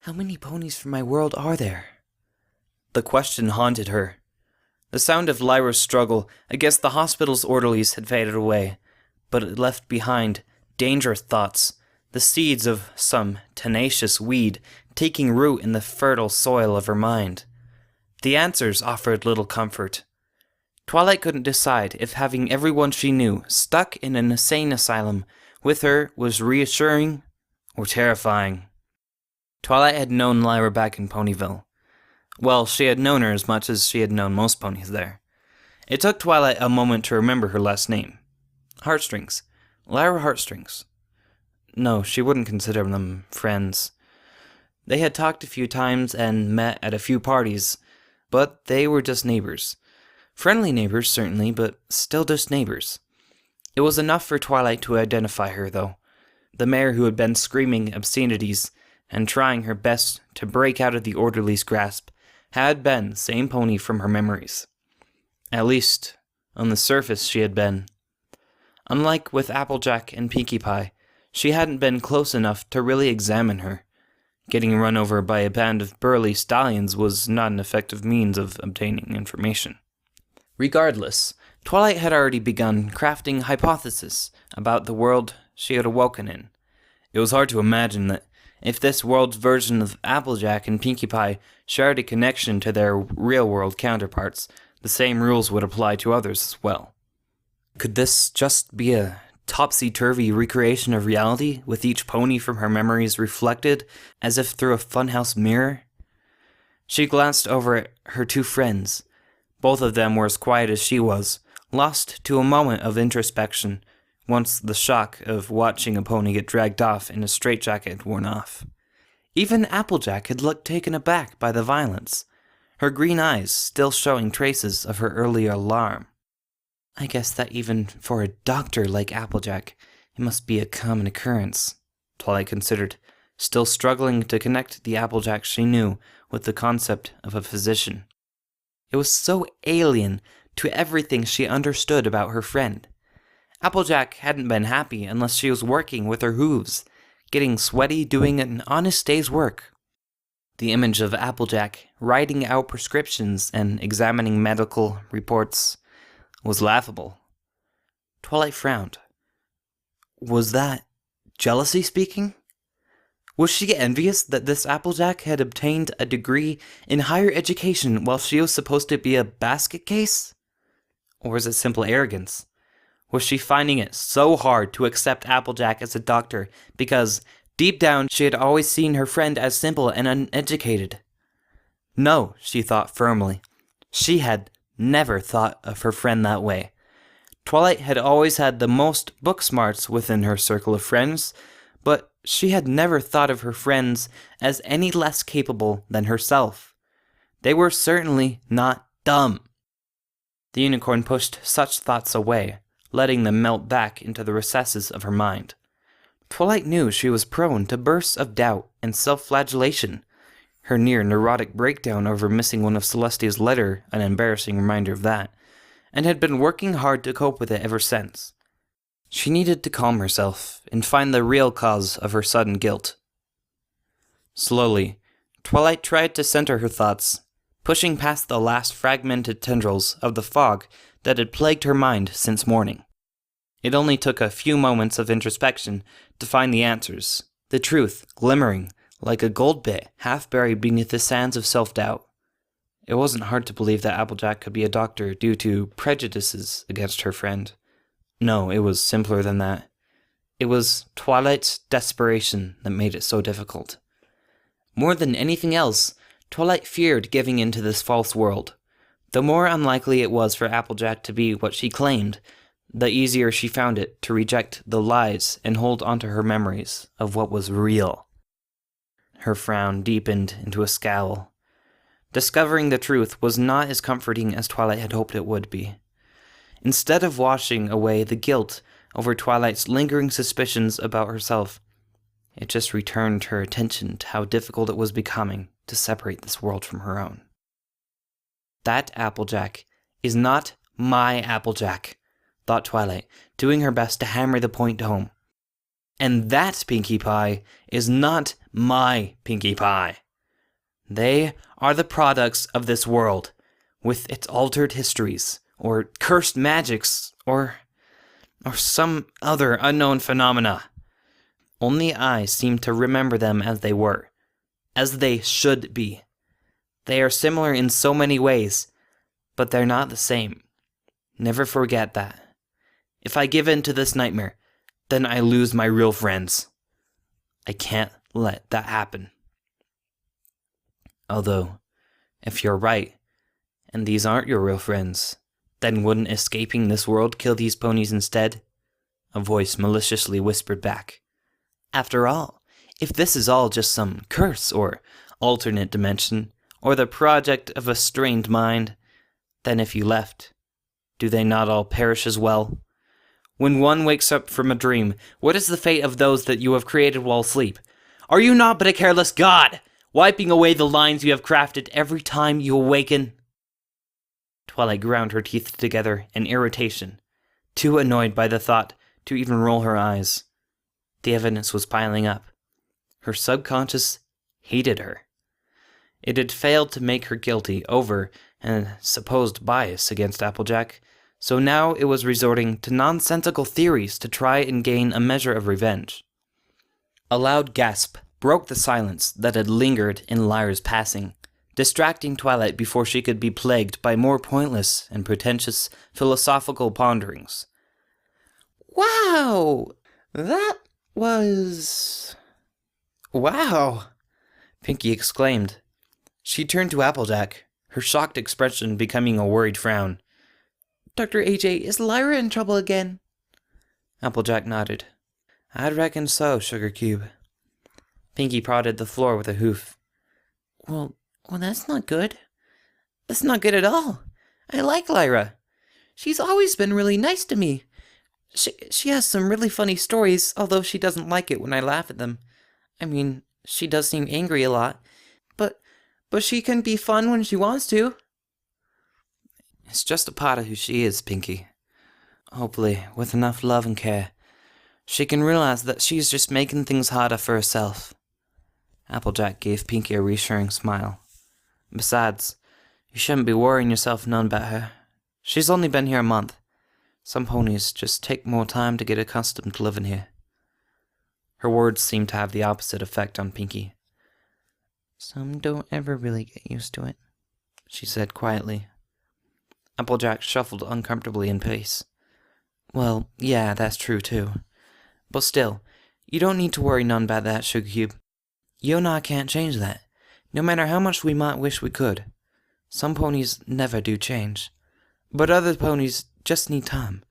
How many ponies from my world are there? The question haunted her. The sound of Lyra's struggle against the hospital's orderlies had faded away, but it left behind dangerous thoughts, the seeds of some tenacious weed taking root in the fertile soil of her mind. The answers offered little comfort. Twilight couldn't decide if having everyone she knew stuck in an insane asylum with her was reassuring or terrifying. Twilight had known Lyra back in Ponyville. Well, she had known her as much as she had known most ponies there. It took Twilight a moment to remember her last name. Heartstrings. Lyra Heartstrings. No, she wouldn't consider them friends. They had talked a few times and met at a few parties, but they were just neighbors. Friendly neighbors, certainly, but still just neighbors. It was enough for Twilight to identify her, though. The mare who had been screaming obscenities and trying her best to break out of the orderly's grasp had been the same pony from her memories. At least, on the surface she had been. Unlike with Applejack and Pinkie Pie, she hadn't been close enough to really examine her. Getting run over by a band of burly stallions was not an effective means of obtaining information. Regardless, Twilight had already begun crafting hypotheses about the world she had awoken in. It was hard to imagine that if this world's version of Applejack and Pinkie Pie shared a connection to their real-world counterparts, the same rules would apply to others as well. Could this just be a topsy-turvy recreation of reality, with each pony from her memories reflected, as if through a funhouse mirror? She glanced over at her two friends. Both of them were as quiet as she was, lost to a moment of introspection, once the shock of watching a pony get dragged off in a straitjacket had worn off. Even Applejack had looked taken aback by the violence, her green eyes still showing traces of her earlier alarm. I guess that even for a doctor like Applejack, it must be a common occurrence, Twilight considered, still struggling to connect the Applejack she knew with the concept of a physician. It was so alien to everything she understood about her friend. Applejack hadn't been happy unless she was working with her hooves, getting sweaty doing an honest day's work. The image of Applejack writing out prescriptions and examining medical reports was laughable. Twilight frowned. Was that jealousy speaking? Was she envious that this Applejack had obtained a degree in higher education while she was supposed to be a basket case? Or was it simple arrogance? Was she finding it so hard to accept Applejack as a doctor because, deep down, she had always seen her friend as simple and uneducated? No, she thought firmly. She had never thought of her friend that way. Twilight had always had the most book smarts within her circle of friends, but she had never thought of her friends as any less capable than herself. They were certainly not dumb. The unicorn pushed such thoughts away, letting them melt back into the recesses of her mind. Twilight knew she was prone to bursts of doubt and self-flagellation, her near-neurotic breakdown over missing one of Celestia's letter an embarrassing reminder of that, and had been working hard to cope with it ever since. She needed to calm herself and find the real cause of her sudden guilt. Slowly, Twilight tried to center her thoughts, pushing past the last fragmented tendrils of the fog that had plagued her mind since morning. It only took a few moments of introspection to find the answers, the truth glimmering like a gold bit half buried beneath the sands of self-doubt. It wasn't hard to believe that Applejack could be a doctor due to prejudices against her friend. No, it was simpler than that. It was Twilight's desperation that made it so difficult. More than anything else, Twilight feared giving in to this false world. The more unlikely it was for Applejack to be what she claimed, the easier she found it to reject the lies and hold onto her memories of what was real. Her frown deepened into a scowl. Discovering the truth was not as comforting as Twilight had hoped it would be. Instead of washing away the guilt over Twilight's lingering suspicions about herself, it just returned her attention to how difficult it was becoming to separate this world from her own. That Applejack is not my Applejack, thought Twilight, doing her best to hammer the point home. And that Pinkie Pie is not my Pinkie Pie. They are the products of this world, with its altered histories, or cursed magics, or some other unknown phenomena. Only I seem to remember them as they were, as they should be. They are similar in so many ways, but they're not the same. Never forget that. If I give in to this nightmare, then I lose my real friends. I can't let that happen. Although, if you're right, and these aren't your real friends, then wouldn't escaping this world kill these ponies instead? A voice maliciously whispered back. After all, if this is all just some curse or alternate dimension, or the project of a strained mind, then if you left, do they not all perish as well? When one wakes up from a dream, what is the fate of those that you have created while asleep? Are you not but a careless god, wiping away the lines you have crafted every time you awaken? Twilight ground her teeth together in irritation, too annoyed by the thought to even roll her eyes. The evidence was piling up. Her subconscious hated her. It had failed to make her guilty over an supposed bias against Applejack, so now it was resorting to nonsensical theories to try and gain a measure of revenge. A loud gasp broke the silence that had lingered in Lyra's passing, distracting Twilight before she could be plagued by more pointless and pretentious philosophical ponderings. Wow! That was... Wow! Pinkie exclaimed. She turned to Applejack, her shocked expression becoming a worried frown. Dr. AJ, is Lyra in trouble again? Applejack nodded. I'd reckon so, Sugar Cube. Pinkie prodded the floor with a hoof. Well, that's not good. That's not good at all. I like Lyra. She's always been really nice to me. She has some really funny stories, although she doesn't like it when I laugh at them. I mean, she does seem angry a lot, but she can be fun when she wants to. It's just a part of who she is, Pinkie. Hopefully, with enough love and care, she can realize that she's just making things harder for herself. Applejack gave Pinkie a reassuring smile. Besides, you shouldn't be worrying yourself none about her. She's only been here a month. Some ponies just take more time to get accustomed to living here. Her words seemed to have the opposite effect on Pinkie. Some don't ever really get used to it, she said quietly. Applejack shuffled uncomfortably in pace. Well, yeah, that's true too. But still, you don't need to worry none about that, Sugar Cube. You and I can't change that, no matter how much we might wish we could. Some ponies never do change, but other ponies just need time.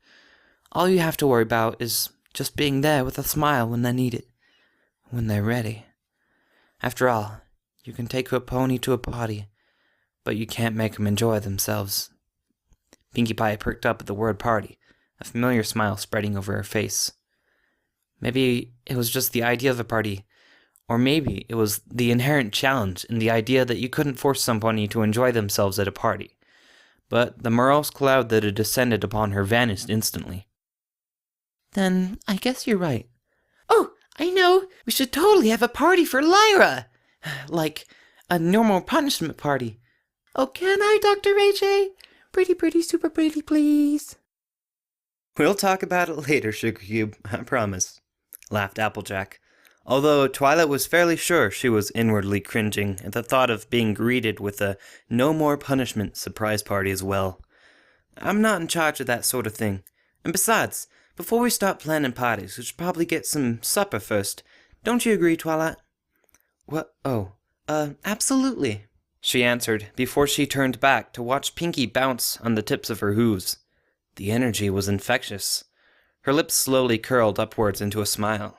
All you have to worry about is just being there with a smile when they need it, when they're ready. After all, you can take a pony to a party, but you can't make them enjoy themselves. Pinkie Pie perked up at the word party, a familiar smile spreading over her face. Maybe it was just the idea of a party, or maybe it was the inherent challenge in the idea that you couldn't force somebody to enjoy themselves at a party. But the morose cloud that had descended upon her vanished instantly. Then I guess you're right. Oh, I know! We should totally have a party for Lyra! Like a normal punishment party. Oh, can I, Dr. AJ? Pretty, super pretty, please. We'll talk about it later, Sugar Cube, I promise, laughed Applejack, although Twilight was fairly sure she was inwardly cringing at the thought of being greeted with a no more punishment surprise party as well. I'm not in charge of that sort of thing, and besides, before we start planning parties, we should probably get some supper first. Don't you agree, Twilight? What? Oh, absolutely, she answered before she turned back to watch Pinkie bounce on the tips of her hooves. The energy was infectious. Her lips slowly curled upwards into a smile.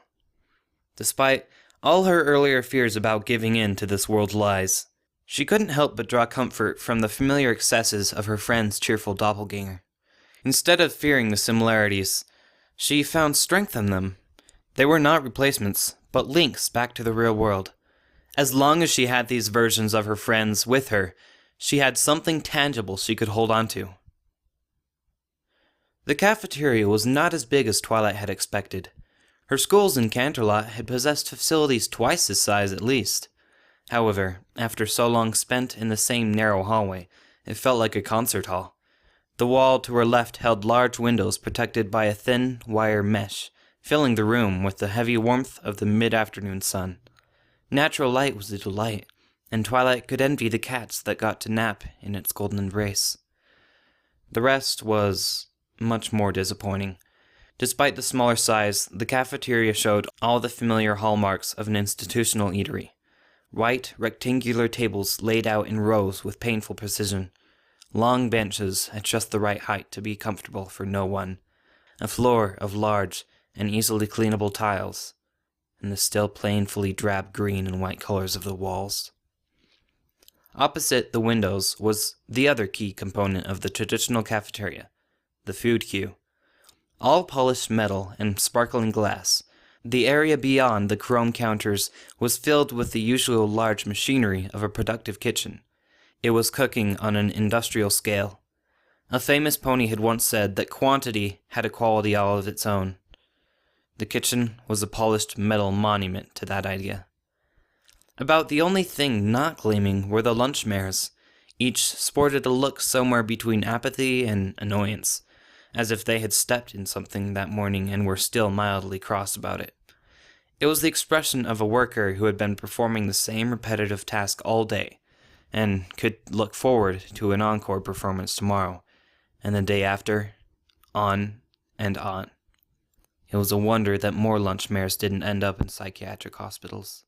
Despite all her earlier fears about giving in to this world's lies, she couldn't help but draw comfort from the familiar excesses of her friend's cheerful doppelganger. Instead of fearing the similarities, she found strength in them. They were not replacements, but links back to the real world. As long as she had these versions of her friends with her, she had something tangible she could hold on to. The cafeteria was not as big as Twilight had expected. Her schools in Canterlot had possessed facilities twice this size at least. However, after so long spent in the same narrow hallway, it felt like a concert hall. The wall to her left held large windows protected by a thin wire mesh, filling the room with the heavy warmth of the mid-afternoon sun. Natural light was a delight, and Twilight could envy the cats that got to nap in its golden embrace. The rest was much more disappointing. Despite the smaller size, the cafeteria showed all the familiar hallmarks of an institutional eatery. White, rectangular tables laid out in rows with painful precision. Long benches at just the right height to be comfortable for no one. A floor of large and easily cleanable tiles, and the still painfully drab green and white colors of the walls. Opposite the windows was the other key component of the traditional cafeteria, the food queue. All polished metal and sparkling glass, the area beyond the chrome counters was filled with the usual large machinery of a productive kitchen. It was cooking on an industrial scale. A famous pony had once said that quantity had a quality all of its own. The kitchen was a polished metal monument to that idea. About the only thing not gleaming were the lunch mares. Each sported a look somewhere between apathy and annoyance, as if they had stepped in something that morning and were still mildly cross about it. It was the expression of a worker who had been performing the same repetitive task all day, and could look forward to an encore performance tomorrow, and the day after, on and on. It was a wonder that more lunch mares didn't end up in psychiatric hospitals.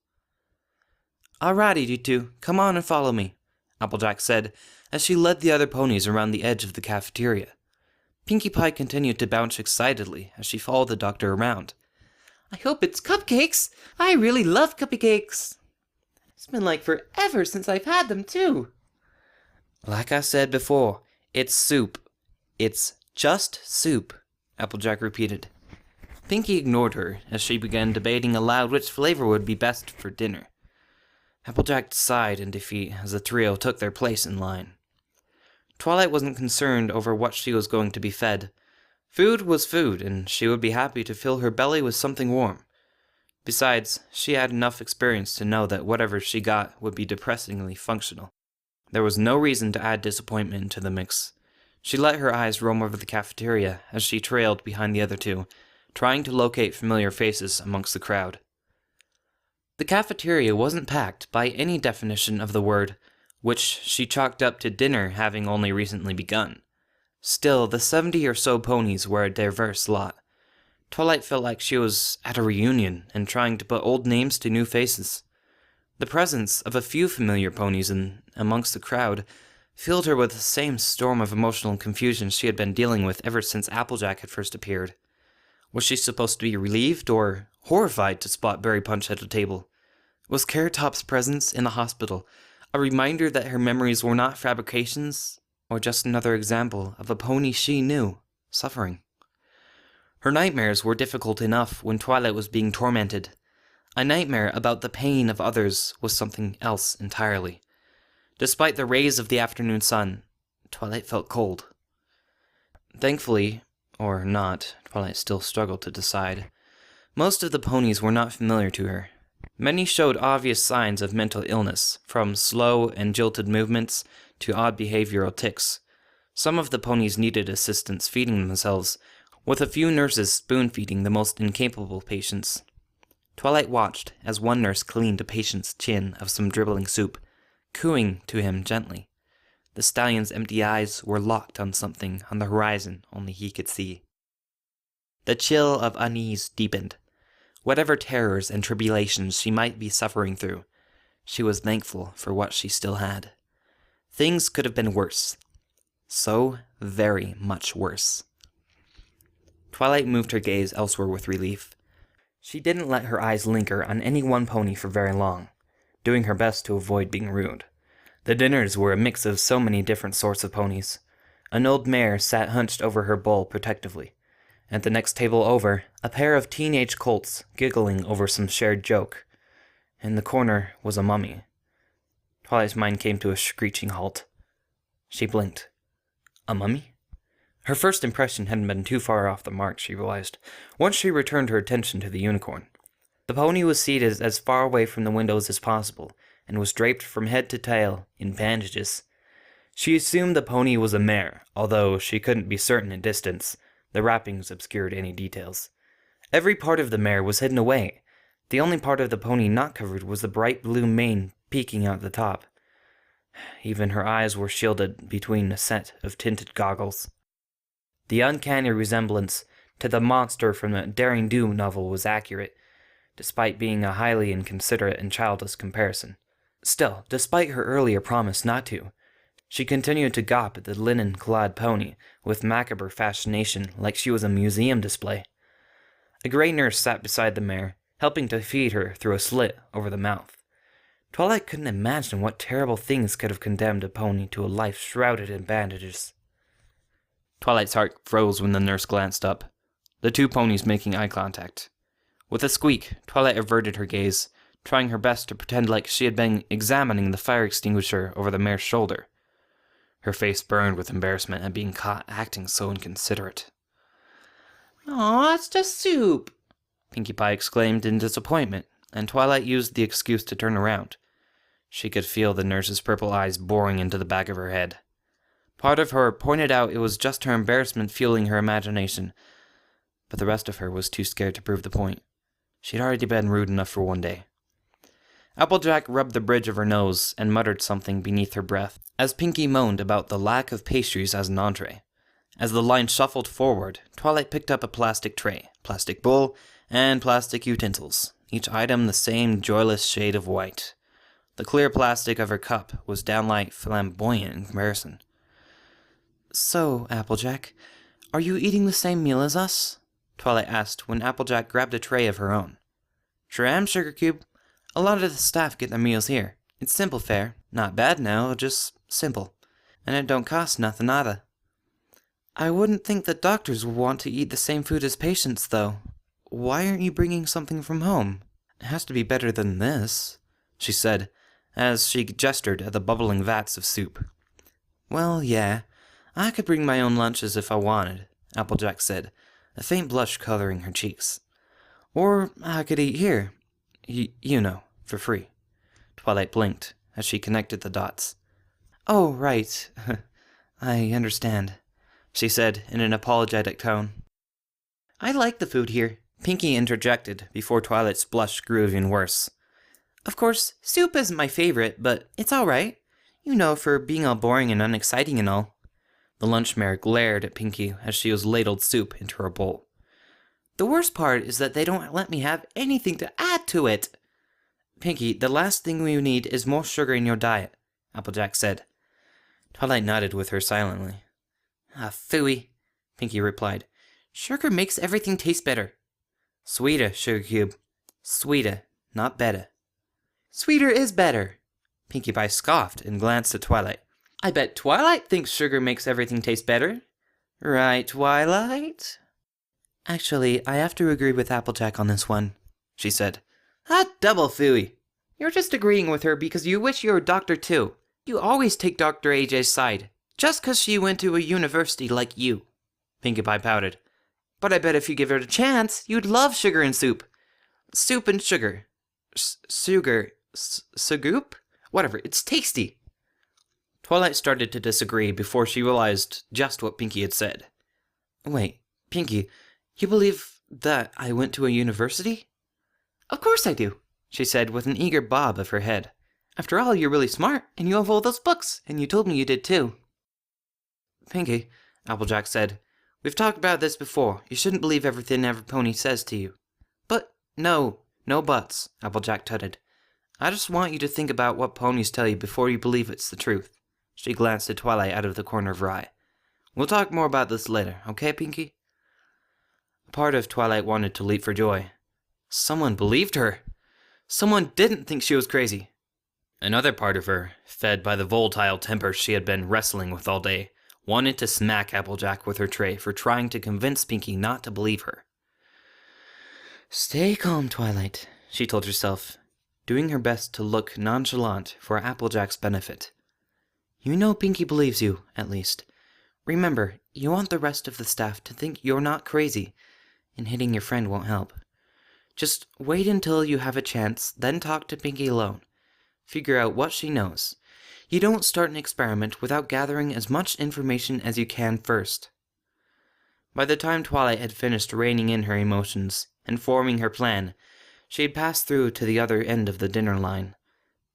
"Alrighty, you two, come on and follow me," Applejack said, as she led the other ponies around the edge of the cafeteria. Pinkie Pie continued to bounce excitedly as she followed the doctor around. "I hope it's cupcakes! I really love cupcakes! It's been like forever since I've had them, too." "Like I said before, it's soup. It's just soup," Applejack repeated. Pinkie ignored her as she began debating aloud which flavor would be best for dinner. Applejack sighed in defeat as the trio took their place in line. Twilight wasn't concerned over what she was going to be fed. Food was food, and she would be happy to fill her belly with something warm. Besides, she had enough experience to know that whatever she got would be depressingly functional. There was no reason to add disappointment into the mix. She let her eyes roam over the cafeteria as she trailed behind the other two, trying to locate familiar faces amongst the crowd. The cafeteria wasn't packed by any definition of the word, which she chalked up to dinner having only recently begun. Still, the 70 or so ponies were a diverse lot. Twilight felt like she was at a reunion and trying to put old names to new faces. The presence of a few familiar ponies amongst the crowd filled her with the same storm of emotional confusion she had been dealing with ever since Applejack had first appeared. Was she supposed to be relieved or horrified to spot Berry Punch at a table? Was Carrot Top's presence in the hospital a reminder that her memories were not fabrications, or just another example of a pony she knew, suffering? Her nightmares were difficult enough when Twilight was being tormented. A nightmare about the pain of others was something else entirely. Despite the rays of the afternoon sun, Twilight felt cold. Thankfully, or not, Twilight still struggled to decide. Most of the ponies were not familiar to her. Many showed obvious signs of mental illness, from slow and jilted movements to odd behavioral tics. Some of the ponies needed assistance feeding themselves, with a few nurses spoon-feeding the most incapable patients. Twilight watched as one nurse cleaned a patient's chin of some dribbling soup, cooing to him gently. The stallion's empty eyes were locked on something on the horizon only he could see. The chill of unease deepened. Whatever terrors and tribulations she might be suffering through, she was thankful for what she still had. Things could have been worse. So very much worse. Twilight moved her gaze elsewhere with relief. She didn't let her eyes linger on any one pony for very long, doing her best to avoid being rude. The dinners were a mix of so many different sorts of ponies. An old mare sat hunched over her bowl protectively. At the next table over, a pair of teenage colts giggling over some shared joke. In the corner was a mummy. Twilight's mind came to a screeching halt. She blinked. A mummy? Her first impression hadn't been too far off the mark, she realized, once she returned her attention to the unicorn. The pony was seated as far away from the windows as possible, and was draped from head to tail in bandages. She assumed the pony was a mare, although she couldn't be certain at distance. The wrappings obscured any details. Every part of the mare was hidden away. The only part of the pony not covered was the bright blue mane peeking out the top. Even her eyes were shielded between a set of tinted goggles. The uncanny resemblance to the monster from the Daring Do novel was accurate, despite being a highly inconsiderate and childish comparison. Still, despite her earlier promise not to, she continued to gawp at the linen-clad pony with macabre fascination like she was a museum display. A gray nurse sat beside the mare, helping to feed her through a slit over the mouth. Twilight couldn't imagine what terrible things could have condemned a pony to a life shrouded in bandages. Twilight's heart froze when the nurse glanced up, the two ponies making eye contact. With a squeak, Twilight averted her gaze, trying her best to pretend like she had been examining the fire extinguisher over the mare's shoulder. Her face burned with embarrassment at being caught acting so inconsiderate. Aw, it's just soup, Pinkie Pie exclaimed in disappointment, and Twilight used the excuse to turn around. She could feel the nurse's purple eyes boring into the back of her head. Part of her pointed out it was just her embarrassment fueling her imagination, but the rest of her was too scared to prove the point. She'd already been rude enough for one day. Applejack rubbed the bridge of her nose and muttered something beneath her breath as Pinkie moaned about the lack of pastries as an entree. As the line shuffled forward, Twilight picked up a plastic tray, plastic bowl, and plastic utensils, each item the same joyless shade of white. The clear plastic of her cup was downright flamboyant in comparison. "So, Applejack, are you eating the same meal as us?" Twilight asked when Applejack grabbed a tray of her own. "Sure am, Sugar Cube. A lot of the staff get their meals here. It's simple fare. Not bad now, just simple. And it don't cost nothing either." "I wouldn't think that doctors would want to eat the same food as patients, though. Why aren't you bringing something from home? It has to be better than this," she said, as she gestured at the bubbling vats of soup. "Well, yeah, I could bring my own lunches if I wanted," Applejack said, a faint blush coloring her cheeks. "Or I could eat here. You know, for free." Twilight blinked as she connected the dots. "Oh, right. I understand," she said in an apologetic tone. "I like the food here," Pinkie interjected before Twilight's blush grew even worse. "Of course, soup isn't my favorite, but it's all right. You know, for being all boring and unexciting and all." The lunch mare glared at Pinkie as she was ladled soup into her bowl. "The worst part is that they don't let me have anything to add to it." "Pinkie, the last thing we need is more sugar in your diet," Applejack said. Twilight nodded with her silently. "Ah, phooey," Pinkie replied. "Sugar makes everything taste better." "Sweeter, Sugar Cube. Sweeter, not better." "Sweeter is better." Pinkie Pie scoffed and glanced at Twilight. "I bet Twilight thinks sugar makes everything taste better. Right, Twilight?" "Actually, I have to agree with Applejack on this one," she said. "Ah, double phooey. You're just agreeing with her because you wish you were a doctor too. You always take Dr. AJ's side, just 'cause she went to a university like you." Pinkie Pie pouted. "But I bet if you give her a chance, you'd love sugar and soup. Soup and sugar. Sugar. Sagoop? Whatever, it's tasty." Twilight started to disagree before she realized just what Pinkie had said. "Wait, Pinkie, you believe that I went to a university?" "Of course I do," she said with an eager bob of her head. "After all, you're really smart, and you have all those books, and you told me you did too." "Pinkie," Applejack said, "we've talked about this before. You shouldn't believe everything every pony says to you." "But, no buts," Applejack tutted. "I just want you to think about what ponies tell you before you believe it's the truth." She glanced at Twilight out of the corner of her eye. "We'll talk more about this later, okay, Pinkie?" A part of Twilight wanted to leap for joy. Someone believed her! Someone didn't think she was crazy! Another part of her, fed by the volatile temper she had been wrestling with all day, wanted to smack Applejack with her tray for trying to convince Pinkie not to believe her. "Stay calm, Twilight," she told herself, doing her best to look nonchalant for Applejack's benefit. "You know Pinkie believes you, at least. Remember, you want the rest of the staff to think you're not crazy, and hitting your friend won't help. Just wait until you have a chance, then talk to Pinky alone. Figure out what she knows. You don't start an experiment without gathering as much information as you can first. By the time Twilight had finished reining in her emotions and forming her plan, she had passed through to the other end of the dinner line.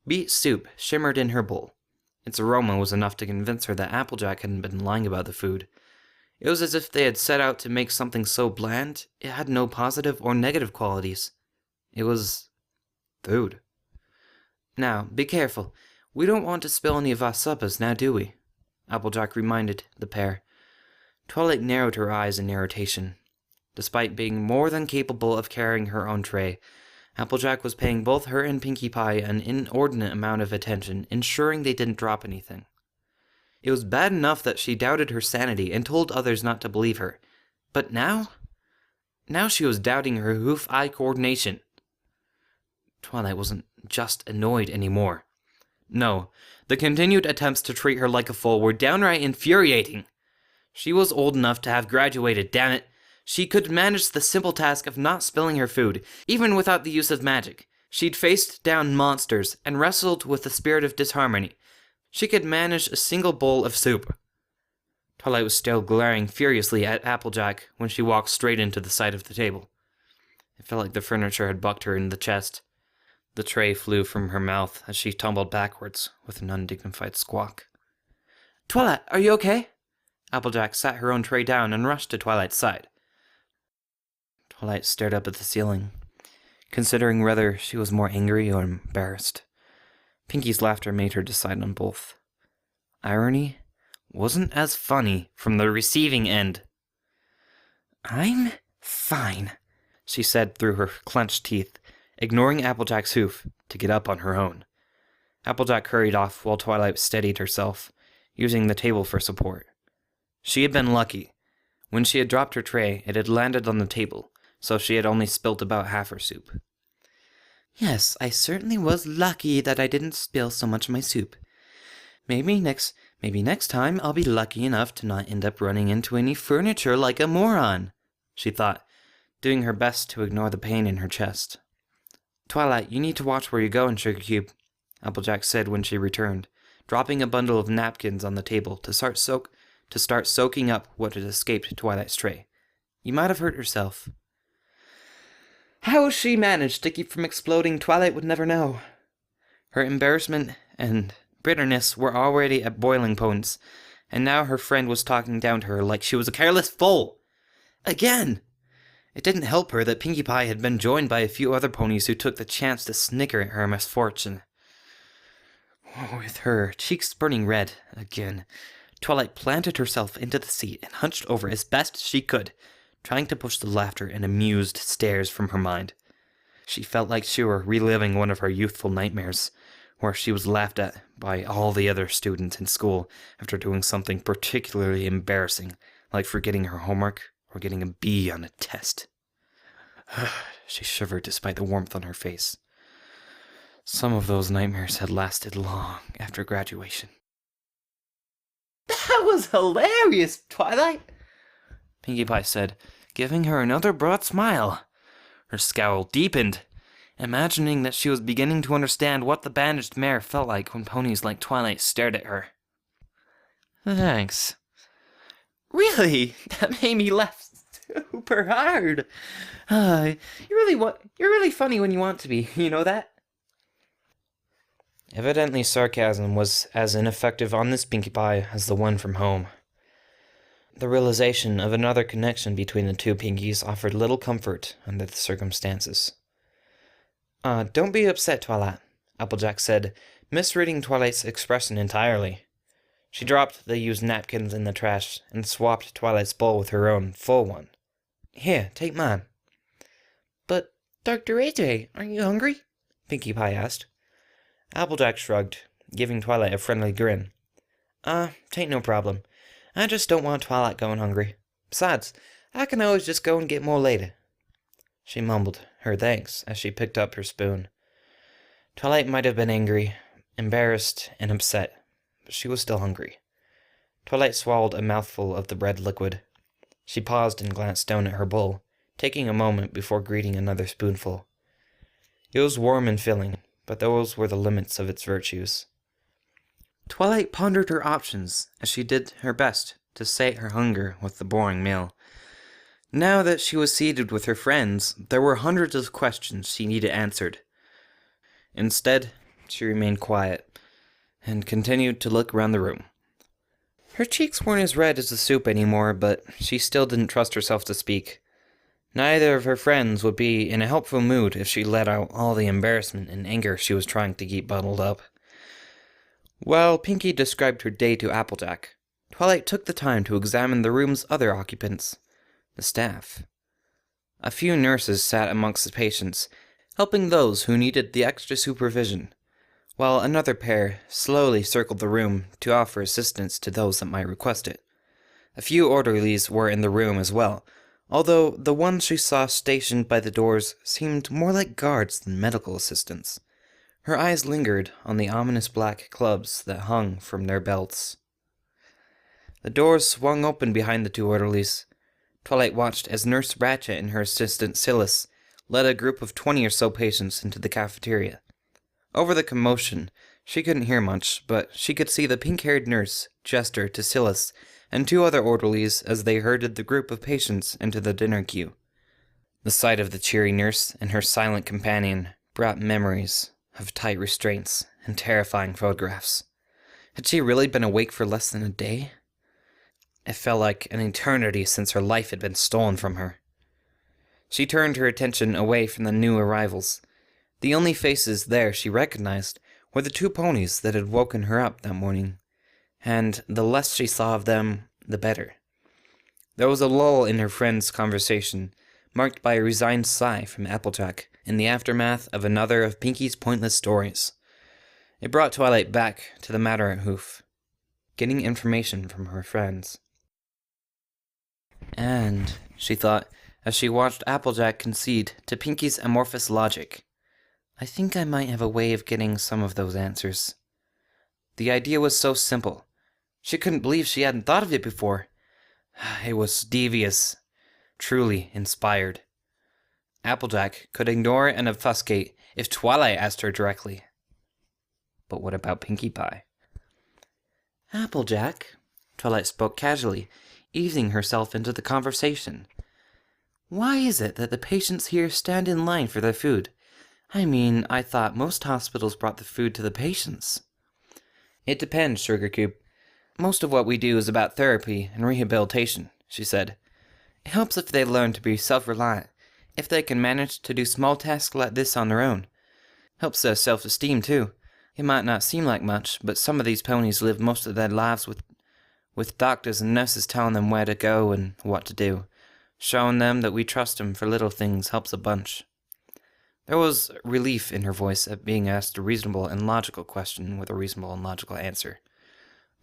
Beet soup shimmered in her bowl. Its aroma was enough to convince her that Applejack hadn't been lying about the food. It was as if they had set out to make something so bland, it had no positive or negative qualities. It was food. Now, be careful. We don't want to spill any of our suppers, now do we? Applejack reminded the pair. Twilight narrowed her eyes in irritation. Despite being more than capable of carrying her own tray, Applejack was paying both her and Pinkie Pie an inordinate amount of attention, ensuring they didn't drop anything. It was bad enough that she doubted her sanity and told others not to believe her. But now? Now she was doubting her hoof-eye coordination. Twilight wasn't just annoyed anymore. No, the continued attempts to treat her like a fool were downright infuriating. She was old enough to have graduated, damn it. She could manage the simple task of not spilling her food, even without the use of magic. She'd faced down monsters and wrestled with the spirit of disharmony. She could manage a single bowl of soup. Twilight was still glaring furiously at Applejack when she walked straight into the side of the table. It felt like the furniture had bucked her in the chest. The tray flew from her mouth as she tumbled backwards with an undignified squawk. Twilight, are you okay? Applejack sat her own tray down and rushed to Twilight's side. Twilight stared up at the ceiling, considering whether she was more angry or embarrassed. Pinky's laughter made her decide on both. Irony wasn't as funny from the receiving end. I'm fine, she said through her clenched teeth, ignoring Applejack's hoof to get up on her own. Applejack hurried off while Twilight steadied herself, using the table for support. She had been lucky. When she had dropped her tray, it had landed on the table, so she had only spilt about half her soup. Yes, I certainly was lucky that I didn't spill so much of my soup. Maybe next time I'll be lucky enough to not end up running into any furniture like a moron, she thought, doing her best to ignore the pain in her chest. Twilight, you need to watch where you're going, Sugar Cube, Applejack said when she returned, dropping a bundle of napkins on the table to start soaking up what had escaped Twilight's tray. You might have hurt yourself. How she managed to keep from exploding, Twilight would never know. Her embarrassment and bitterness were already at boiling points, and now her friend was talking down to her like she was a careless fool. Again! It didn't help her that Pinkie Pie had been joined by a few other ponies who took the chance to snicker at her misfortune. With her cheeks burning red again, Twilight planted herself into the seat and hunched over as best she could, trying to push the laughter and amused stares from her mind. She felt like she were reliving one of her youthful nightmares, where she was laughed at by all the other students in school after doing something particularly embarrassing, like forgetting her homework or getting a B on a test. She shivered despite the warmth on her face. Some of those nightmares had lasted long after graduation. That was hilarious, Twilight, Pinkie Pie said, giving her another broad smile. Her scowl deepened, imagining that she was beginning to understand what the bandaged mare felt like when ponies like Twilight stared at her. Thanks. Really? That made me laugh super hard. You're really funny when you want to be, you know that? Evidently sarcasm was as ineffective on this Pinkie Pie as the one from home. The realization of another connection between the two Pinkies offered little comfort under the circumstances. Don't be upset, Twilight, Applejack said, misreading Twilight's expression entirely. She dropped the used napkins in the trash and swapped Twilight's bowl with her own full one. Here, take mine. But, Dr. AJ, aren't you hungry? Pinkie Pie asked. Applejack shrugged, giving Twilight a friendly grin. Tain't no problem. I just don't want Twilight going hungry. Besides, I can always just go and get more later. She mumbled her thanks as she picked up her spoon. Twilight might have been angry, embarrassed, and upset, but she was still hungry. Twilight swallowed a mouthful of the red liquid. She paused and glanced down at her bowl, taking a moment before greeting another spoonful. It was warm and filling, but those were the limits of its virtues. Twilight pondered her options as she did her best to sate her hunger with the boring meal. Now that she was seated with her friends, there were hundreds of questions she needed answered. Instead, she remained quiet and continued to look around the room. Her cheeks weren't as red as the soup anymore, but she still didn't trust herself to speak. Neither of her friends would be in a helpful mood if she let out all the embarrassment and anger she was trying to keep bottled up. While Pinkie described her day to Applejack, Twilight took the time to examine the room's other occupants, the staff. A few nurses sat amongst the patients, helping those who needed the extra supervision, while another pair slowly circled the room to offer assistance to those that might request it. A few orderlies were in the room as well, although the ones she saw stationed by the doors seemed more like guards than medical assistants. Her eyes lingered on the ominous black clubs that hung from their belts. The doors swung open behind the two orderlies. Twilight watched as Nurse Ratchet and her assistant Silas led a group of 20 or so patients into the cafeteria. Over the commotion, she couldn't hear much, but she could see the pink-haired nurse gesture to Silas and two other orderlies as they herded the group of patients into the dinner queue. The sight of the cheery nurse and her silent companion brought memories of tight restraints and terrifying photographs. Had she really been awake for less than a day? It felt like an eternity since her life had been stolen from her. She turned her attention away from the new arrivals. The only faces there she recognized were the two ponies that had woken her up that morning, and the less she saw of them, the better. There was a lull in her friend's conversation, marked by a resigned sigh from Applejack in the aftermath of another of Pinkie's pointless stories. It brought Twilight back to the matter at Hoof, getting information from her friends. And, she thought, as she watched Applejack concede to Pinkie's amorphous logic, I think I might have a way of getting some of those answers. The idea was so simple. She couldn't believe she hadn't thought of it before. It was devious, truly inspired. Applejack could ignore and obfuscate if Twilight asked her directly. But what about Pinkie Pie? Applejack, Twilight spoke casually, easing herself into the conversation. Why is it that the patients here stand in line for their food? I mean, I thought most hospitals brought the food to the patients. It depends, Sugarcoop. Most of what we do is about therapy and rehabilitation, she said. It helps if they learn to be self-reliant, if they can manage to do small tasks like this on their own. Helps their self-esteem, too. It might not seem like much, but some of these ponies live most of their lives with doctors and nurses telling them where to go and what to do. Showing them that we trust them for little things helps a bunch. There was relief in her voice at being asked a reasonable and logical question with a reasonable and logical answer.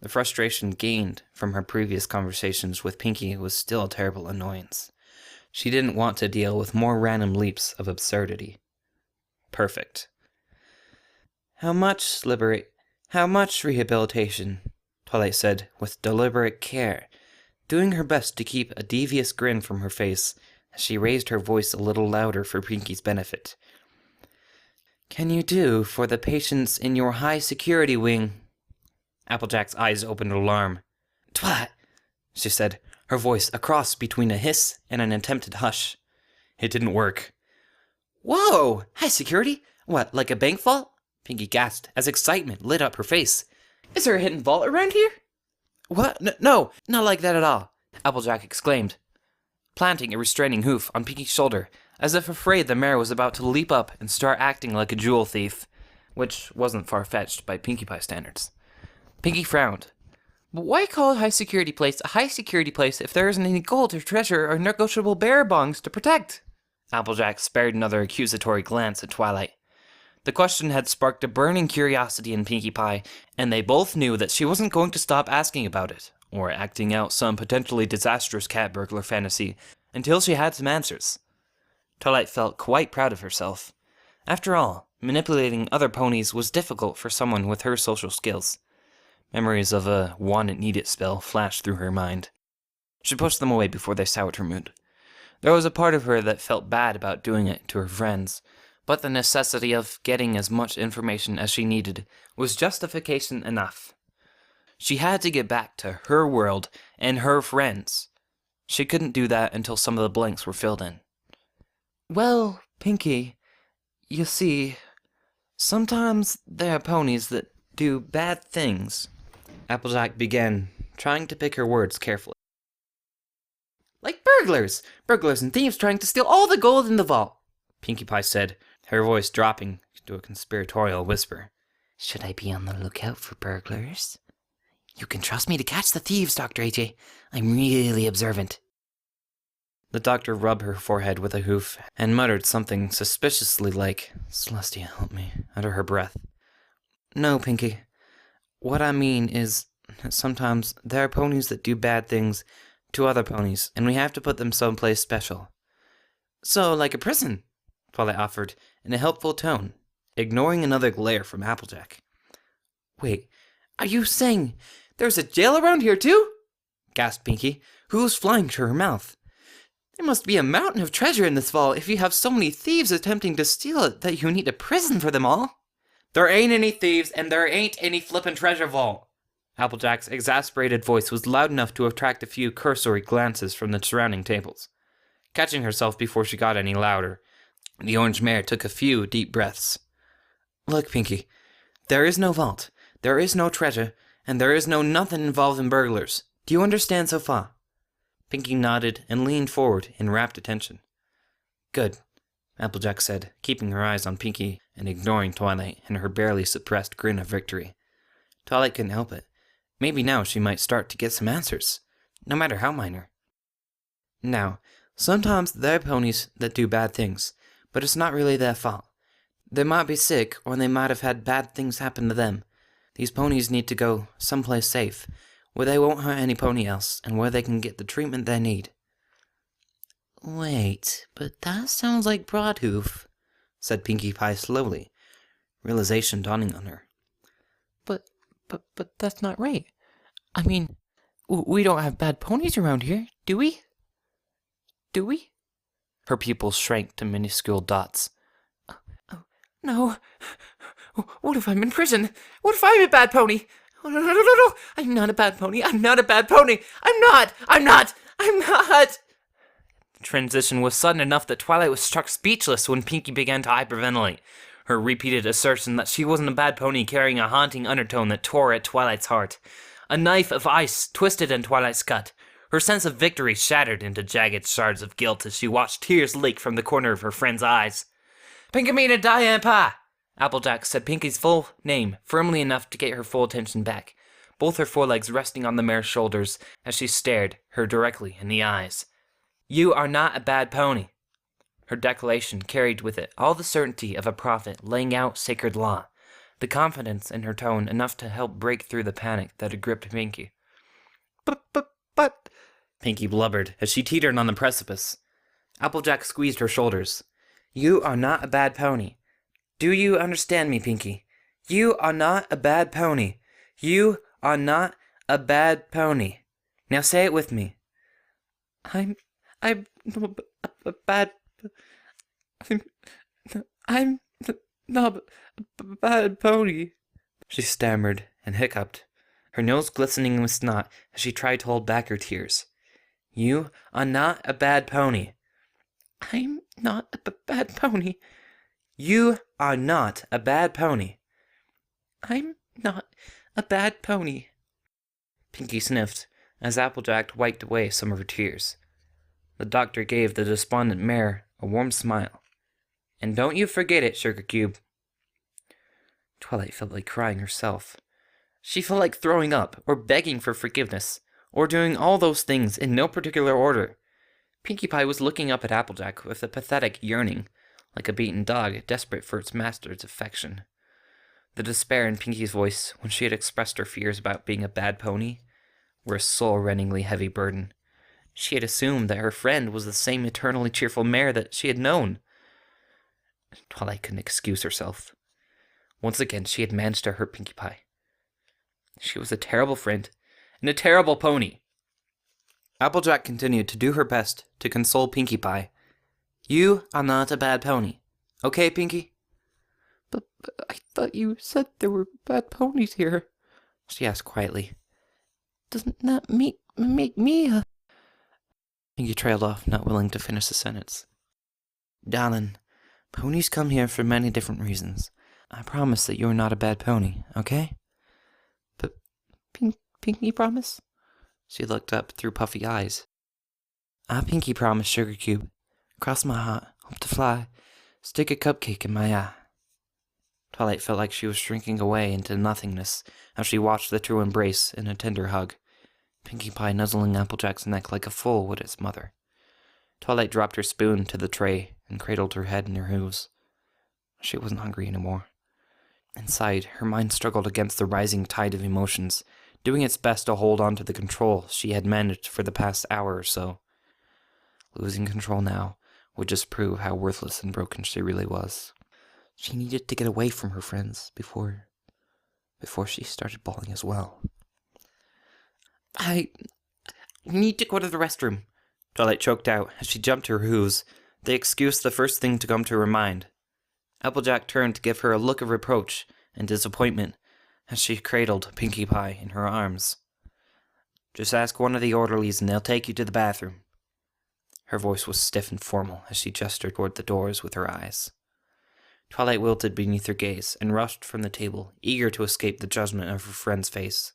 The frustration gained from her previous conversations with Pinkie was still a terrible annoyance. She didn't want to deal with more random leaps of absurdity. Perfect. How much rehabilitation? Twilight said, with deliberate care, doing her best to keep a devious grin from her face as she raised her voice a little louder for Pinkie's benefit. Can you do for the patients in your high-security wing? Applejack's eyes opened in alarm. Twilight, she said, her voice a cross between a hiss and an attempted hush. It didn't work. Whoa! High security? What, like a bank vault? Pinkie gasped as excitement lit up her face. Is there a hidden vault around here? What? No, not like that at all, Applejack exclaimed, planting a restraining hoof on Pinkie's shoulder, as if afraid the mare was about to leap up and start acting like a jewel thief, which wasn't far-fetched by Pinkie Pie standards. Pinkie frowned. But why call a high-security place a high-security place if there isn't any gold or treasure or negotiable bearer bonds to protect? Applejack spared another accusatory glance at Twilight. The question had sparked a burning curiosity in Pinkie Pie, and they both knew that she wasn't going to stop asking about it, or acting out some potentially disastrous cat burglar fantasy, until she had some answers. Twilight felt quite proud of herself. After all, manipulating other ponies was difficult for someone with her social skills. Memories of a want-it-need-it spell flashed through her mind. She pushed them away before they soured her mood. There was a part of her that felt bad about doing it to her friends, but the necessity of getting as much information as she needed was justification enough. She had to get back to her world and her friends. She couldn't do that until some of the blanks were filled in. Well, Pinky, you see, sometimes there are ponies that do bad things. Applejack began, trying to pick her words carefully. Like burglars! Burglars and thieves trying to steal all the gold in the vault, Pinkie Pie said, her voice dropping to a conspiratorial whisper. Should I be on the lookout for burglars? You can trust me to catch the thieves, Dr. AJ. I'm really observant. The doctor rubbed her forehead with a hoof and muttered something suspiciously like, Celestia, help me, under her breath. No, Pinky. What I mean is, sometimes there are ponies that do bad things to other ponies, and we have to put them someplace special. So, like a prison? Twilight offered, in a helpful tone, ignoring another glare from Applejack. Wait, are you saying there's a jail around here too? Gasped Pinky, who was flying to her mouth. There must be a mountain of treasure in this vault if you have so many thieves attempting to steal it that you need a prison for them all. There ain't any thieves, and there ain't any flippin' treasure vault. Applejack's exasperated voice was loud enough to attract a few cursory glances from the surrounding tables. Catching herself before she got any louder, the orange mare took a few deep breaths. Look, Pinky, there is no vault, there is no treasure, and there is no nothing involving burglars. Do you understand so far? Pinky nodded and leaned forward in rapt attention. Good, Applejack said, keeping her eyes on Pinky and ignoring Twilight and her barely suppressed grin of victory. Twilight couldn't help it. Maybe now she might start to get some answers, no matter how minor. Now, sometimes there are ponies that do bad things, but it's not really their fault. They might be sick, or they might have had bad things happen to them. These ponies need to go someplace safe, where they won't hurt any pony else, and where they can get the treatment they need. Wait, but that sounds like Broadhoof, said Pinkie Pie slowly, realization dawning on her. But that's not right. I mean, we don't have bad ponies around here, do we? Do we? Her pupils shrank to minuscule dots. Oh, no. What if I'm in prison? What if I'm a bad pony? No. I'm not a bad pony. I'm not a bad pony. I'm not. The transition was sudden enough that Twilight was struck speechless when Pinky began to hyperventilate. Her repeated assertion that she wasn't a bad pony carrying a haunting undertone that tore at Twilight's heart. A knife of ice twisted in Twilight's gut. Her sense of victory shattered into jagged shards of guilt as she watched tears leak from the corner of her friend's eyes. Pinkamena Diane Pa! Applejack said Pinky's full name firmly enough to get her full attention back, both her forelegs resting on the mare's shoulders as she stared her directly in the eyes. You are not a bad pony. Her declaration carried with it all the certainty of a prophet laying out sacred law, the confidence in her tone enough to help break through the panic that had gripped Pinky. But... Pinky blubbered as she teetered on the precipice. Applejack squeezed her shoulders. You are not a bad pony. Do you understand me, Pinky? You are not a bad pony. You are not a bad pony. Now say it with me. I'm a bad... I'm not a bad pony, she stammered and hiccuped, her nose glistening with snot as she tried to hold back her tears. You are not a bad pony. I'm not a bad pony. You are not a bad pony. I'm not a bad pony. Pinky sniffed as Applejack wiped away some of her tears. The doctor gave the despondent mare a warm smile. And don't you forget it, Sugar Cube. Twilight felt like crying herself. She felt like throwing up, or begging for forgiveness, or doing all those things in no particular order. Pinkie Pie was looking up at Applejack with a pathetic yearning, like a beaten dog desperate for its master's affection. The despair in Pinky's voice when she had expressed her fears about being a bad pony were a soul-rendingly heavy burden. She had assumed that her friend was the same eternally cheerful mare that she had known. Twilight couldn't excuse herself. Once again, she had managed to hurt Pinkie Pie. She was a terrible friend and a terrible pony. Applejack continued to do her best to console Pinkie Pie. You are not a bad pony. Okay, Pinkie? But I thought you said there were bad ponies here, she asked quietly. Doesn't that make me a... Pinkie trailed off, not willing to finish the sentence. Darling, ponies come here for many different reasons. I promise that you're not a bad pony, okay? But Pinkie promise? She looked up through puffy eyes. I Pinkie promise, Sugar Cube. Cross my heart, hope to fly, stick a cupcake in my eye. Twilight felt like she was shrinking away into nothingness as she watched the true embrace in a tender hug, Pinkie Pie nuzzling Applejack's neck like a foal would its mother. Twilight dropped her spoon to the tray and cradled her head in her hooves. She wasn't hungry anymore. Inside, her mind struggled against the rising tide of emotions, doing its best to hold on to the control she had managed for the past hour or so. Losing control now would just prove how worthless and broken she really was. She needed to get away from her friends before she started bawling as well. I need to go to the restroom, Twilight choked out as she jumped to her hooves, the excuse the first thing to come to her mind. Applejack turned to give her a look of reproach and disappointment as she cradled Pinkie Pie in her arms. Just ask one of the orderlies and they'll take you to the bathroom. Her voice was stiff and formal as she gestured toward the doors with her eyes. Twilight wilted beneath her gaze and rushed from the table, eager to escape the judgment of her friend's face.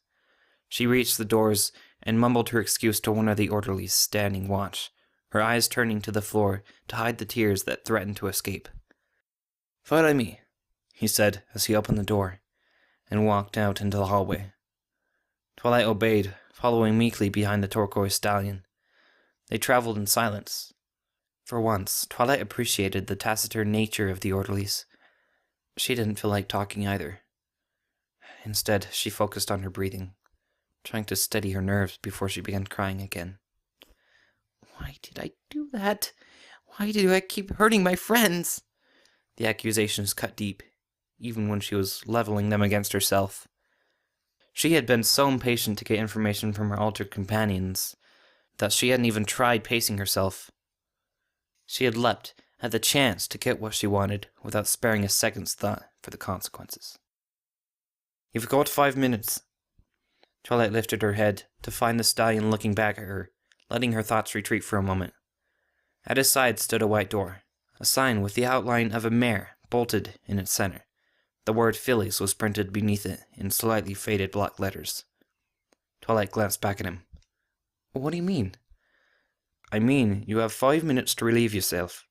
She reached the doors and mumbled her excuse to one of the orderlies standing watch, her eyes turning to the floor to hide the tears that threatened to escape. Follow me, he said as he opened the door and walked out into the hallway. Twilight obeyed, following meekly behind the turquoise stallion. They traveled in silence. For once, Twilight appreciated the taciturn nature of the orderlies. She didn't feel like talking either. Instead, she focused on her breathing, trying to steady her nerves before she began crying again. Why did I do that? Why do I keep hurting my friends? The accusations cut deep, even when she was leveling them against herself. She had been so impatient to get information from her altered companions that she hadn't even tried pacing herself. She had leapt at the chance to get what she wanted without sparing a second's thought for the consequences. You've got 5 minutes. Twilight lifted her head to find the stallion looking back at her, letting her thoughts retreat for a moment. At his side stood a white door, a sign with the outline of a mare bolted in its center. The word Fillies was printed beneath it in slightly faded block letters. Twilight glanced back at him. What do you mean? I mean, you have 5 minutes to relieve yourself,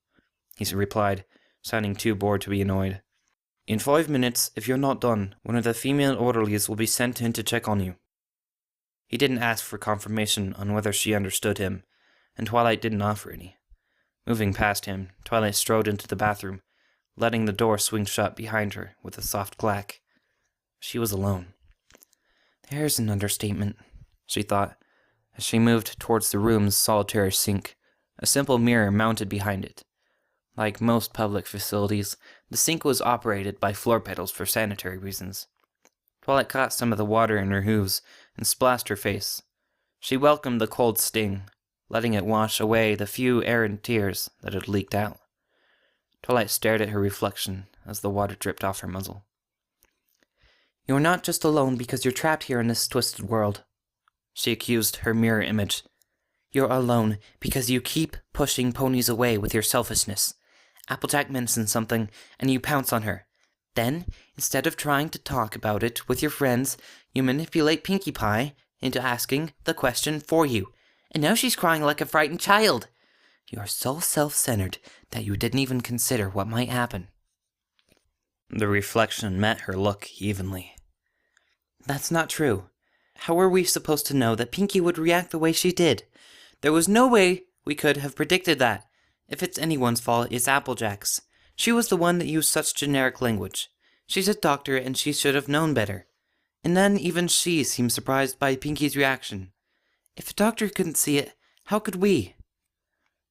he replied, sounding too bored to be annoyed. In 5 minutes, if you're not done, one of the female orderlies will be sent in to check on you. He didn't ask for confirmation on whether she understood him, and Twilight didn't offer any. Moving past him, Twilight strode into the bathroom, letting the door swing shut behind her with a soft clack. She was alone. There's an understatement, she thought, as she moved towards the room's solitary sink, a simple mirror mounted behind it. Like most public facilities, the sink was operated by floor pedals for sanitary reasons. Twilight caught some of the water in her hooves and splashed her face. She welcomed the cold sting, letting it wash away the few errant tears that had leaked out. Twilight stared at her reflection as the water dripped off her muzzle. You're not just alone because you're trapped here in this twisted world, she accused her mirror image. You're alone because you keep pushing ponies away with your selfishness. Applejack mentions something, and you pounce on her. Then, instead of trying to talk about it with your friends, you manipulate Pinkie Pie into asking the question for you. And now she's crying like a frightened child. You're so self-centered that you didn't even consider what might happen. The reflection met her look evenly. That's not true. How were we supposed to know that Pinkie would react the way she did? There was no way we could have predicted that. If it's anyone's fault, it's Applejack's. She was the one that used such generic language. She's a doctor and she should have known better. And then even she seemed surprised by Pinkie's reaction. If a doctor couldn't see it, how could we?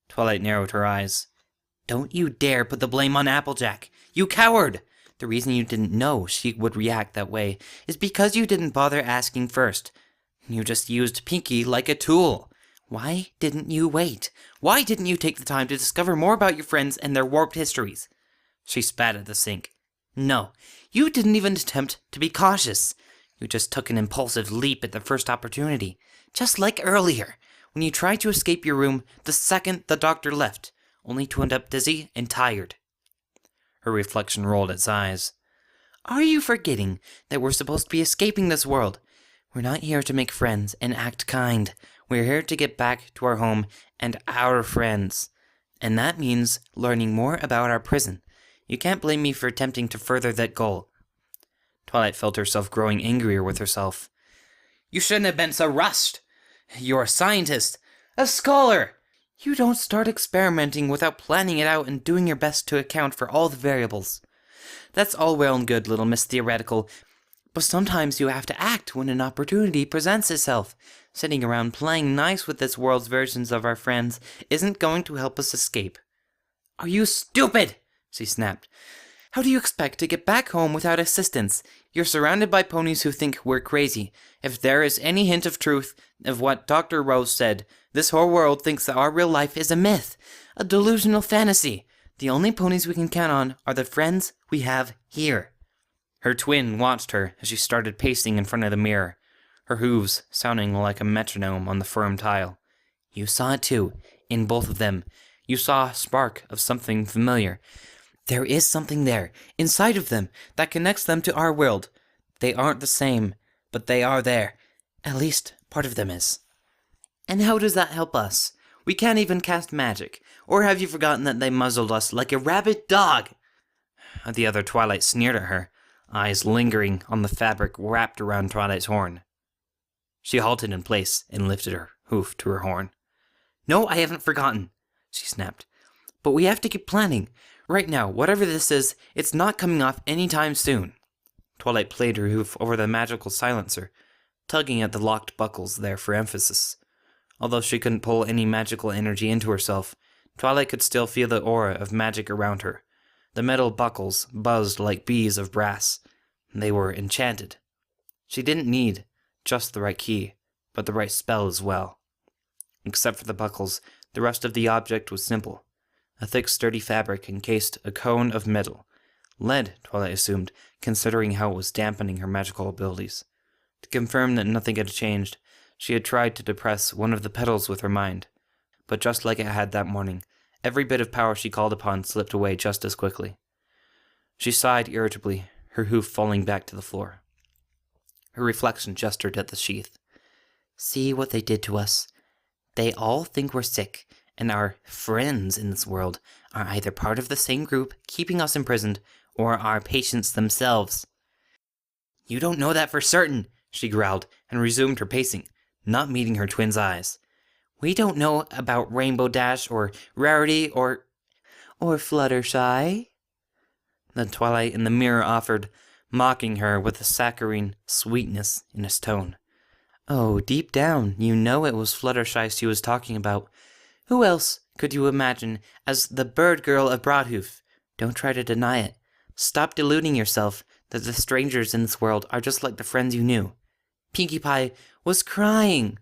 Twilight narrowed her eyes. Don't you dare put the blame on Applejack. You coward! The reason you didn't know she would react that way is because you didn't bother asking first. You just used Pinky like a tool. Why didn't you wait? Why didn't you take the time to discover more about your friends and their warped histories? She spat at the sink. No, you didn't even attempt to be cautious. You just took an impulsive leap at the first opportunity. Just like earlier, when you tried to escape your room the second the doctor left, only to end up dizzy and tired. Her reflection rolled its eyes. Are you forgetting that we're supposed to be escaping this world? We're not here to make friends and act kind. We're here to get back to our home and our friends. And that means learning more about our prison. You can't blame me for attempting to further that goal. Twilight felt herself growing angrier with herself. You shouldn't have been so rushed. You're a scientist, a scholar. You don't start experimenting without planning it out and doing your best to account for all the variables. That's all well and good, little Miss Theoretical, but sometimes you have to act when an opportunity presents itself. Sitting around playing nice with this world's versions of our friends isn't going to help us escape. Are you stupid? She snapped. How do you expect to get back home without assistance? You're surrounded by ponies who think we're crazy. If there is any hint of truth of what Dr. Rose said, this whole world thinks that our real life is a myth, a delusional fantasy. The only ponies we can count on are the friends we have here. Her twin watched her as she started pacing in front of the mirror, her hooves sounding like a metronome on the firm tile. You saw it too, in both of them. You saw a spark of something familiar. There is something there, inside of them, that connects them to our world. They aren't the same, but they are there. At least, part of them is. And how does that help us? We can't even cast magic. Or have you forgotten that they muzzled us like a rabid dog? The other Twilight sneered at her, eyes lingering on the fabric wrapped around Twilight's horn. She halted in place and lifted her hoof to her horn. No, I haven't forgotten, she snapped. But we have to keep planning. Right now, whatever this is, it's not coming off anytime soon. Twilight played her hoof over the magical silencer, tugging at the locked buckles there for emphasis. Although she couldn't pull any magical energy into herself, Twilight could still feel the aura of magic around her. The metal buckles buzzed like bees of brass. They were enchanted. She didn't need just the right key, but the right spell as well. Except for the buckles, the rest of the object was simple. A thick, sturdy fabric encased a cone of metal. Lead, Twilight assumed, considering how it was dampening her magical abilities. To confirm that nothing had changed, she had tried to depress one of the petals with her mind. But just like it had that morning, every bit of power she called upon slipped away just as quickly. She sighed irritably, her hoof falling back to the floor. Her reflection gestured at the sheath. See what they did to us. They all think we're sick, and our friends in this world are either part of the same group keeping us imprisoned, or our patients themselves. You don't know that for certain, she growled, and resumed her pacing, not meeting her twin's eyes. We don't know about Rainbow Dash, or Rarity, or Fluttershy. The Twilight in the mirror offered, mocking her with a saccharine sweetness in his tone. Oh, deep down, you know it was Fluttershy she was talking about. Who else could you imagine as the bird girl of Broadhoof? Don't try to deny it. Stop deluding yourself that the strangers in this world are just like the friends you knew. Pinkie Pie was crying,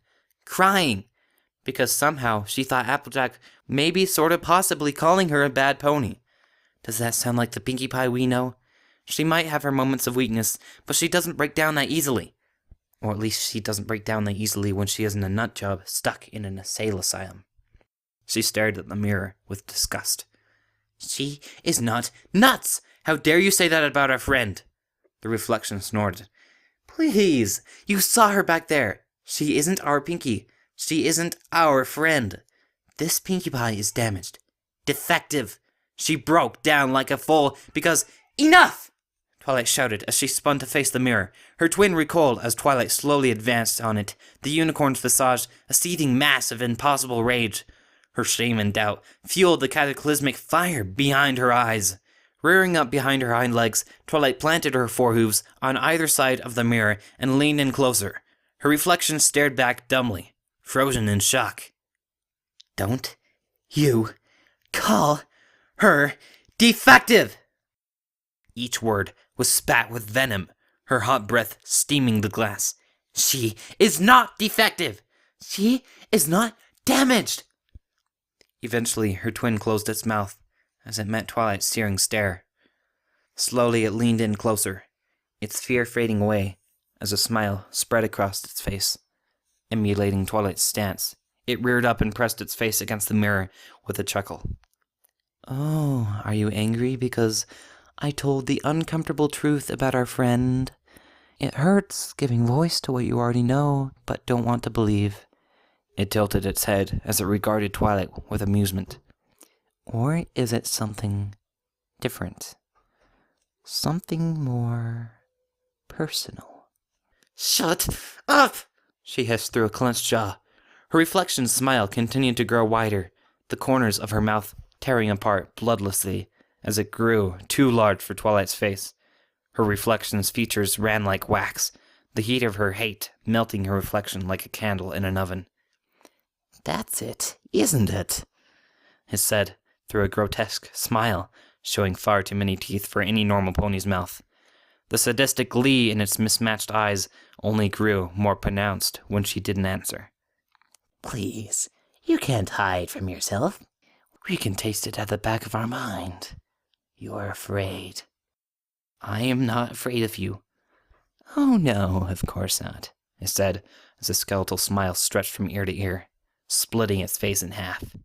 because somehow she thought Applejack maybe sort of possibly calling her a bad pony. Does that sound like the Pinkie Pie we know? She might have her moments of weakness, but she doesn't break down that easily. Or at least she doesn't break down that easily when she is in a nut job stuck in an asylum. She stared at the mirror with disgust. She is not nuts! How dare you say that about our friend? The reflection snorted. Please, you saw her back there. She isn't our Pinkie. She isn't our friend. This Pinkie Pie is damaged. Defective. She broke down like a fool because... Enough! Twilight shouted as she spun to face the mirror. Her twin recoiled as Twilight slowly advanced on it, the unicorn's visage a seething mass of impossible rage. Her shame and doubt fueled the cataclysmic fire behind her eyes. Rearing up behind her hind legs, Twilight planted her forehooves on either side of the mirror and leaned in closer. Her reflection stared back dumbly, frozen in shock. Don't you call her defective! Each word was spat with venom, her hot breath steaming the glass. She is not defective! She is not damaged! Eventually, her twin closed its mouth as it met Twilight's searing stare. Slowly, it leaned in closer, its fear fading away as a smile spread across its face. Emulating Twilight's stance, it reared up and pressed its face against the mirror with a chuckle. Oh, are you angry because I told the uncomfortable truth about our friend? It hurts giving voice to what you already know, but don't want to believe. It tilted its head as it regarded Twilight with amusement. Or is it something different? Something more personal? Shut up! She hissed through a clenched jaw. Her reflection's smile continued to grow wider, the corners of her mouth tearing apart bloodlessly as it grew too large for Twilight's face. Her reflection's features ran like wax, the heat of her hate melting her reflection like a candle in an oven. That's it, isn't it? It said, through a grotesque smile, showing far too many teeth for any normal pony's mouth. The sadistic glee in its mismatched eyes only grew more pronounced when she didn't answer. Please, you can't hide from yourself. We can taste it at the back of our mind. You're afraid. I am not afraid of you. Oh no, of course not, it said, as a skeletal smile stretched from ear to ear, splitting its face in half.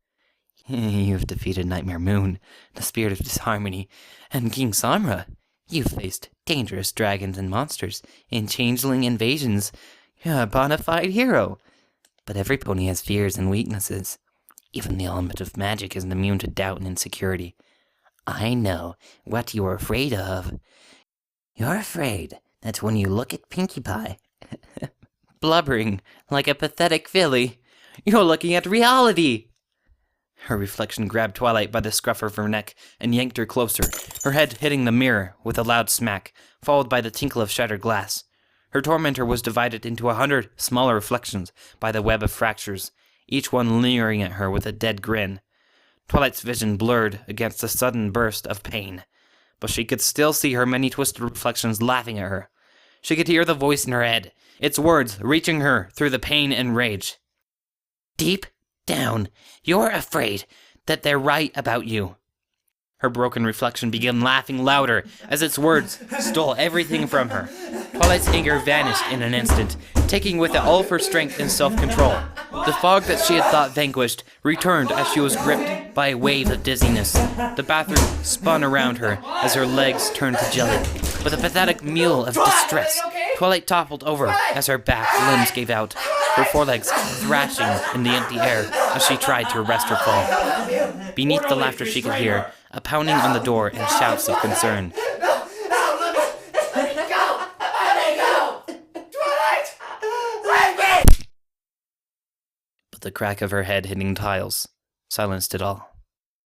You've defeated Nightmare Moon, the spirit of disharmony, and King Samra. You've faced dangerous dragons and monsters in changeling invasions. You're a bona fide hero. But every pony has fears and weaknesses. Even the element of magic isn't immune to doubt and insecurity. I know what you're afraid of. You're afraid that when you look at Pinkie Pie, blubbering like a pathetic filly, you're looking at reality. Her reflection grabbed Twilight by the scruff of her neck and yanked her closer, her head hitting the mirror with a loud smack, followed by the tinkle of shattered glass. Her tormentor was divided into 100 smaller reflections by the web of fractures, each one leering at her with a dead grin. Twilight's vision blurred against a sudden burst of pain, but she could still see her many twisted reflections laughing at her. She could hear the voice in her head, its words reaching her through the pain and rage. Deep down, you're afraid that they're right about you. Her broken reflection began laughing louder as its words stole everything from her. Twilight's anger vanished in an instant, taking with it all of her strength and self-control. The fog that she had thought vanquished returned as she was gripped by a wave of dizziness. The bathroom spun around her as her legs turned to jelly. With a pathetic mew of distress, Twilight toppled over as her back limbs gave out, her forelegs thrashing in the empty air as she tried to arrest her fall. Beneath the laughter she could hear a pounding on the door and shouts of concern. But the crack of her head hitting tiles silenced it all.